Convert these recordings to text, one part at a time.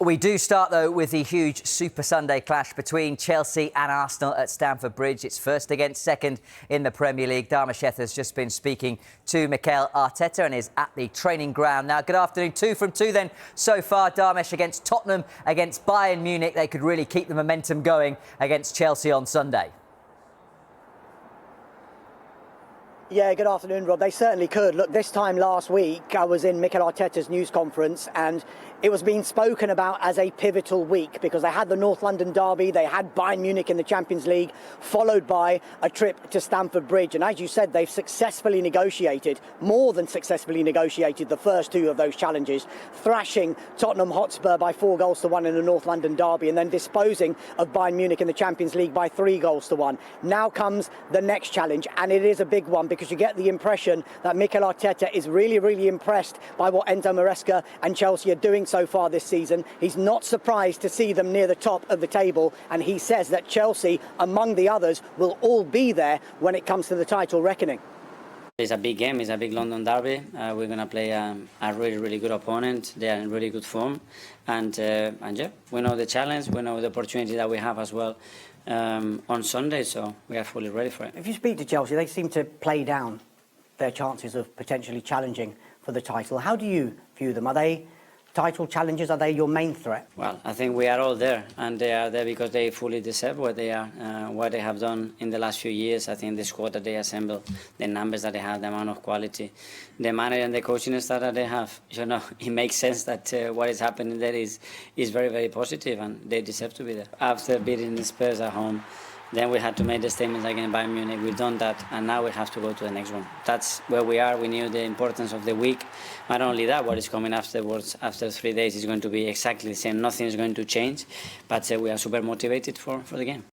We do start, though, with the huge Super Sunday clash between Chelsea and Arsenal at Stamford Bridge. It's first against second in the Premier League. Dharmesh has just been speaking to Mikel Arteta and is at the training ground now. Good afternoon. 2 from 2 then so far, Dharmesh, against Tottenham, against Bayern Munich. They could really keep the momentum going against Chelsea on Sunday. Yeah, good afternoon, Rob. They certainly could. Look, this time last week, I was in Mikel Arteta's news conference and it was being spoken about as a pivotal week because they had the North London derby, they had Bayern Munich in the Champions League, followed by a trip to Stamford Bridge. And as you said, they've successfully negotiated, more than successfully negotiated, the first two of those challenges, thrashing Tottenham Hotspur by 4-1 in the North London derby and then disposing of Bayern Munich in the Champions League by 3-1. Now comes the next challenge, and it is a big one because you get the impression that Mikel Arteta is really impressed by what Enzo Maresca and Chelsea are doing so far this season. He's not surprised to see them near the top of the table, and he says that Chelsea, among the others, will all be there when it comes to the title reckoning. It's a big game, it's a big London derby. We're going to play a really good opponent. They are in really good form. And yeah, we know the challenge, we know the opportunity that we have as well on Sunday, so we are fully ready for it. If you speak to Chelsea, they seem to play down their chances of potentially challenging for the title. How do you view them? Are they title challengers? Are they your main threat? Well, I think we are all there, and they are there because they fully deserve what they are, what they have done in the last few years. I think the squad that they assembled, the numbers that they have, the amount of quality, the manager and the coaching staff that they have, you know, it makes sense that what is happening there is very positive, and they deserve to be there. After beating the Spurs at home, then we had to make the statements against Bayern Munich. We've done that, and now we have to go to the next one. That's where we are. We knew the importance of the week. Not only that, what is coming afterwards, after 3 days, is going to be exactly the same. Nothing is going to change, but we are super motivated for the game.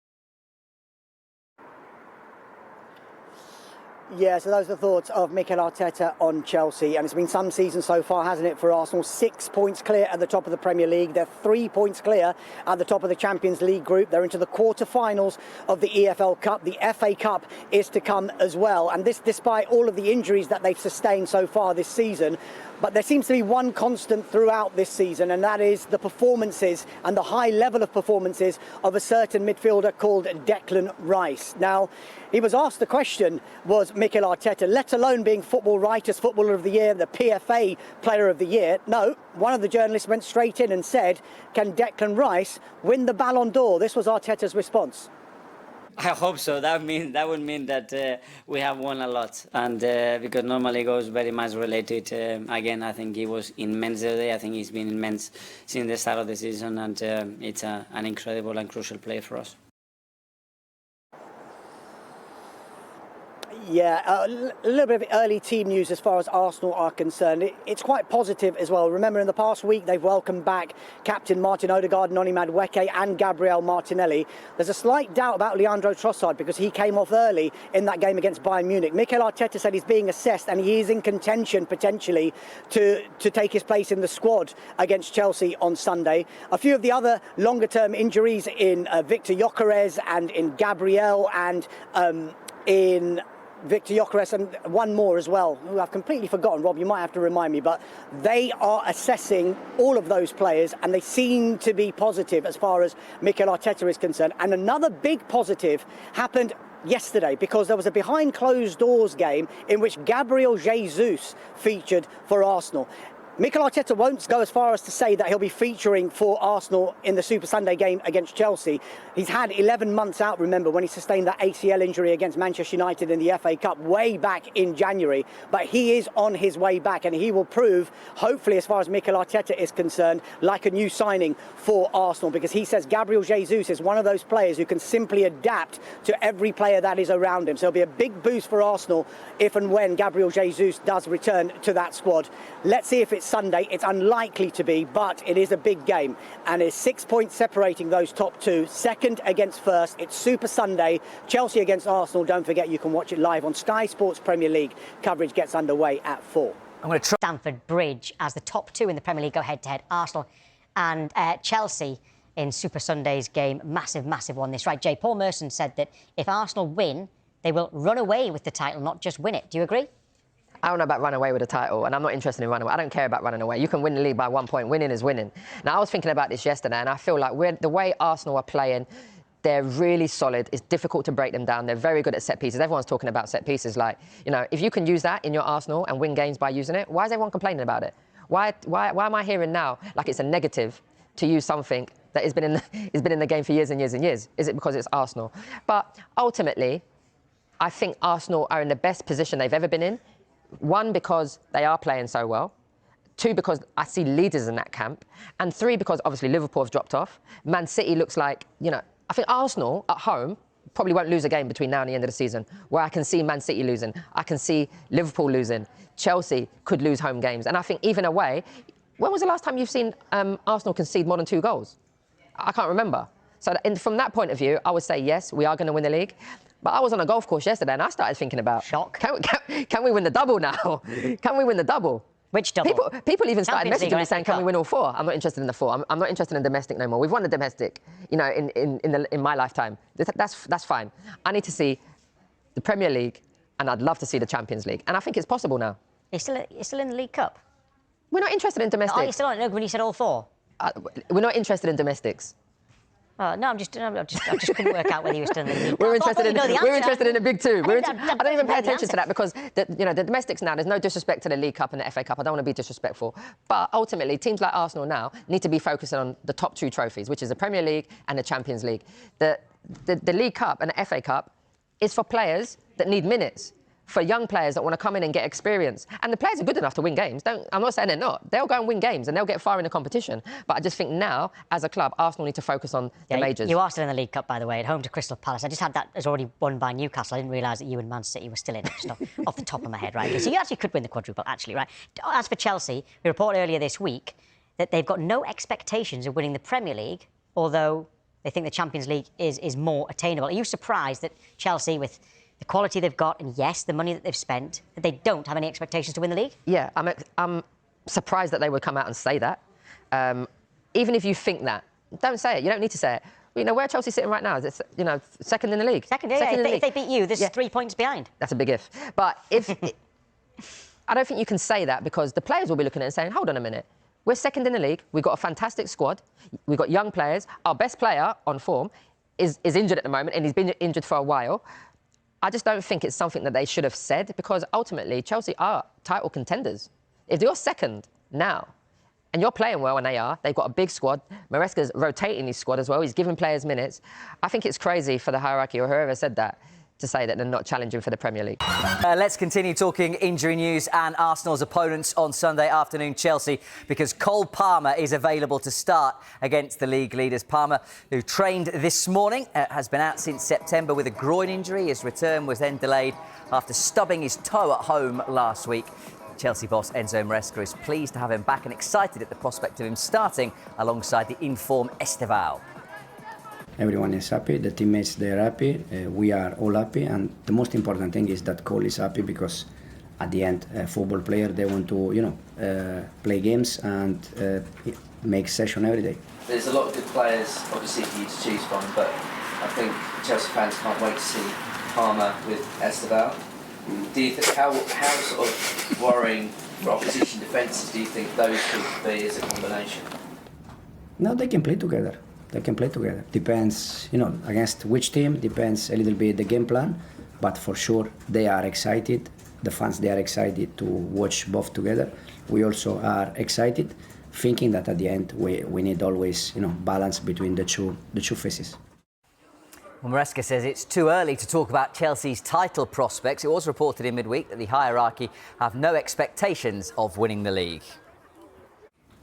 Yeah, so those are the thoughts of Mikel Arteta on Chelsea. And it's been some season so far, hasn't it, for Arsenal? 6 points clear at the top of the Premier League. They're 3 points clear at the top of the Champions League group. They're into the quarter-finals of the EFL Cup. The FA Cup is to come as well. And this despite all of the injuries that they've sustained so far this season. But there seems to be one constant throughout this season, and that is the performances and the high level of performances of a certain midfielder called Declan Rice. Now, he was asked the question, was Mikel Arteta, let alone being Football Writers Footballer of the Year, the PFA Player of the Year? No, one of the journalists went straight in and said, can Declan Rice win the Ballon d'Or? This was Arteta's response. I hope so. That would mean that we have won a lot, and because normally it goes very much related. Again, I think he was immense today. I think he's been immense since the start of the season, and it's an incredible and crucial player for us. Yeah, a little bit of early team news as far as Arsenal are concerned. It's quite positive as well. Remember, in the past week, they've welcomed back captain Martin Odegaard, Noni Madueke and Gabriel Martinelli. There's a slight doubt about Leandro Trossard because he came off early in that game against Bayern Munich. Mikel Arteta said he's being assessed and he is in contention potentially to take his place in the squad against Chelsea on Sunday. A few of the other longer-term injuries in Victor Gyökeres and in Gabriel and in Victor Gyökeres and one more as well, who I've completely forgotten. Rob, you might have to remind me, but they are assessing all of those players and they seem to be positive as far as Mikel Arteta is concerned. And another big positive happened yesterday because there was a behind closed doors game in which Gabriel Jesus featured for Arsenal. Mikel Arteta won't go as far as to say that he'll be featuring for Arsenal in the Super Sunday game against Chelsea. He's had 11 months out, remember, when he sustained that ACL injury against Manchester United in the FA Cup way back in January. But he is on his way back and he will prove, hopefully, as far as Mikel Arteta is concerned, like a new signing for Arsenal, because he says Gabriel Jesus is one of those players who can simply adapt to every player that is around him. So it'll be a big boost for Arsenal if and when Gabriel Jesus does return to that squad. Let's see if it's Sunday. It's unlikely to be, but it is a big game and it's 6 points separating those top two, second against first. It's Super Sunday, Chelsea against Arsenal. Don't forget you can watch it live on Sky Sports Premier League. Coverage gets underway at 4. I'm going to try Stamford Bridge as the top two in the Premier League go head-to-head. Arsenal and Chelsea in Super Sunday's game. Massive one this, right? Paul Merson said that if Arsenal win, they will run away with the title, not just win it. Do you agree? I don't know about run away with a title, and I'm not interested in running away. I don't care about running away. You can win the league by 1 point. Winning is winning. Now, I was thinking about this yesterday, and I feel like the way Arsenal are playing, they're really solid. It's difficult to break them down. They're very good at set pieces. Everyone's talking about set pieces. Like, you know, if you can use that in your Arsenal and win games by using it, why is everyone complaining about it? Why am I hearing now like it's a negative to use something that has been in the game for years and years and years? Is it because it's Arsenal? But ultimately, I think Arsenal are in the best position they've ever been in. 1, because they are playing so well. 2, because I see leaders in that camp. And 3, because obviously Liverpool have dropped off. Man City looks like, you know, I think Arsenal at home probably won't lose a game between now and the end of the season, where I can see Man City losing. I can see Liverpool losing. Chelsea could lose home games. And I think even away, when was the last time you've seen Arsenal concede more than 2 goals? I can't remember. So from that point of view, I would say, yes, we are going to win the league. But I was on a golf course yesterday and I started thinking about, Shock. Can we win the double now? Can we win the double? Which double? People even started Champions League messaging or me FA saying, can we Cup? win all 4? I'm not interested in the 4. I'm not interested in domestic no more. We've won the domestic, you know, in my lifetime. That's fine. I need to see the Premier League and I'd love to see the Champions League. And I think it's possible now. You're still in the League Cup? We're not interested in domestic. Oh, you're still on it when you said all 4? We're not interested in domestics. No, I just couldn't work out whether you were still in the League Cup. We're interested in the big 2. I don't even pay the attention answer. to that because the domestics now, there's no disrespect to the League Cup and the FA Cup. I don't want to be disrespectful. But ultimately, teams like Arsenal now need to be focusing on the top 2 trophies, which is the Premier League and the Champions League. The League Cup and the FA Cup is for players that need minutes, for young players that want to come in and get experience. And the players are good enough to win games. I'm not saying they're not. They'll go and win games and they'll get far in the competition. But I just think now, as a club, Arsenal need to focus on the majors. You are still in the League Cup, by the way, at home to Crystal Palace. I just had that as already won by Newcastle. I didn't realise that you and Man City were still in it, just off the top of my head, right? Okay, so you actually could win the quadruple, actually, right? As for Chelsea, we reported earlier this week that they've got no expectations of winning the Premier League, although they think the Champions League is more attainable. Are you surprised that Chelsea, with the quality they've got and, yes, the money that they've spent, that they don't have any expectations to win the league? Yeah, I'm surprised that they would come out and say that. Even if you think that, don't say it. You don't need to say it. You know, where Chelsea sitting right now? Is it, you know, second in the league? Second in the league. If they beat you, there's 3 points behind. That's a big if. But I don't think you can say that because the players will be looking at it and saying, hold on a minute. We're second in the league. We've got a fantastic squad. We've got young players. Our best player on form is injured at the moment, and he's been injured for a while. I just don't think it's something that they should have said because ultimately Chelsea are title contenders. If you're second now and you're playing well, and they are, they've got a big squad. Maresca's rotating his squad as well. He's giving players minutes. I think it's crazy for the hierarchy or whoever said that to say that they're not challenging for the Premier League. Let's continue talking injury news and Arsenal's opponents on Sunday afternoon, Chelsea, because Cole Palmer is available to start against the league leaders. Palmer, who trained this morning, has been out since September with a groin injury. His return was then delayed after stubbing his toe at home last week. Chelsea boss Enzo Maresca is pleased to have him back and excited at the prospect of him starting alongside the in-form Estevao. Everyone is happy, the teammates, they're happy, we are all happy, and the most important thing is that Cole is happy because at the end, a football player, they want to, play games and make session every day. There's a lot of good players, obviously, for you to choose from, but I think Chelsea fans can't wait to see Palmer with Estevao. Do you think, how sort of worrying for opposition defences do you think those could be as a combination? No, they can play together. They can play together. Depends, against which team, depends a little bit the game plan, but for sure they are excited. The fans, they are excited to watch both together. We also are excited, thinking that at the end we need always, balance between the two faces. Well, Maresca says it's too early to talk about Chelsea's title prospects. It was reported in midweek that the hierarchy have no expectations of winning the league.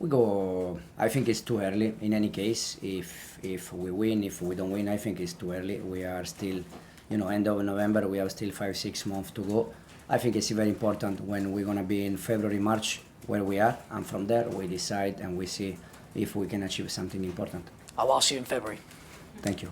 I think it's too early in any case. If we win, if we don't win, I think it's too early. We are still, end of November, we have still 5-6 months to go. I think it's very important when we're going to be in February, March, where we are, and from there we decide and we see if we can achieve something important. I'll ask you in February. Thank you.